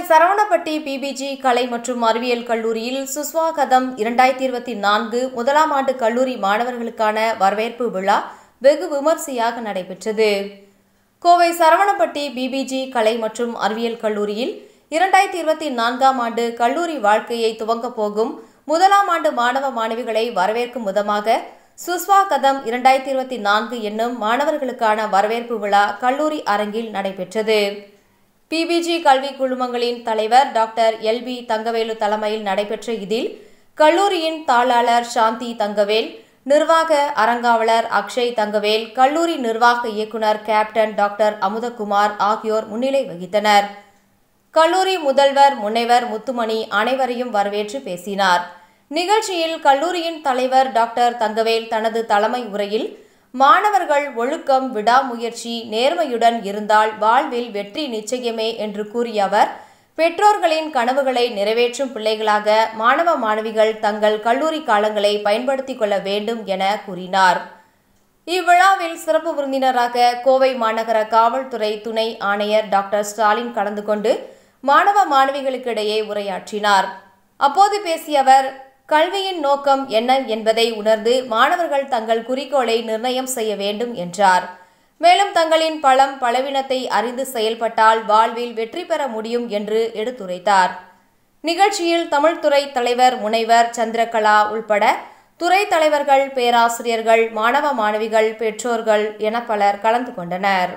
Saravanapatti PPG கலை மற்றும் அறிவியல் கல்லூரியில் சுஸ்வாகதம் 2024 முதலாம் ஆண்டு கல்லூரி மாணவர்களுக்கான வரவேற்பு விழா வெகு விமர்சையாக நடைபெற்றது. கோவை சரவணப்பட்டி பிபிஜி கலை மற்றும் அறிவியல் கல்லூரியில் 2024ஆம் ஆண்டு கல்லூரி வாழ்க்கையை துவங்கப் போகும் முதலாம் ஆண்டு மாணவ மாணவிகளை வரவேற்கும் விதமாக சுஸ்வாகதம் 2024 என்னும் மாணவர்களுக்கான வரவேற்பு விழா கல்லூரி அரங்கில் நடைபெற்றது. பிபிஜி கல்வி குழுமங்களின் தலைவர் டாக்டர் எல்பி தங்கவேலு தலைமையில் நடைபெற்ற இதில் கல்லூரியின் தாளாளர் சாந்தி தங்கவேல், நிர்வாக அரங்காவலர் அக்ஷய் தங்கவேல், கல்லூரி நிர்வாக இயக்குனர் கேப்டன் டாக்டர் அமுதகுமார் ஆகியோர் முன்னிலை வகித்தனர். கல்லூரி முதல்வர் முனைவர் முத்துமணி அனைவரையும் வரவேற்று பேசினார். நிகழ்ச்சியில் கல்லூரியின் தலைவர் டாக்டர் தங்கவேல் தனது தலைமை உரையில் மாணவர்கள் ஒழுக்கம், விடாமுயற்சி, நேர்மையுடன் இருந்தால் வாழ்வில் வெற்றி நிச்சயமே என்று கூறிய அவர், பெற்றோர்களின் கனவுகளை நிறைவேற்றும் பிள்ளைகளாக மாணவ மாணவிகள் தங்கள் கல்லூரி காலங்களை பயன்படுத்திக் கொள்ள வேண்டும் என கூறினார். இவ்விழாவில் சிறப்பு விருந்தினராக கோவை மாநகர காவல்துறை துணை ஆணையர் டாக்டர் ஸ்டாலின் கலந்து கொண்டு மாணவ மாணவிகளுக்கிடையே உரையாற்றினார். அப்போது பேசிய அவர், கல்வியின் நோக்கம் என்ன என்பதை உணர்ந்து மாணவர்கள் தங்கள் குறிக்கோளை நிர்ணயம் செய்ய வேண்டும் என்றார். மேலும் தங்களின் பலம் பலவீனத்தை அறிந்து செயல்பட்டால் வாழ்வில் வெற்றி பெற முடியும் என்று எடுத்துரைத்தார். நிகழ்ச்சியில் தமிழ்துறை தலைவர் முனைவர் சந்திரகலா உள்பட துறை தலைவர்கள், பேராசிரியர்கள், மாணவ மாணவிகள், பெற்றோர்கள் என பலர் கலந்து கொண்டனர்.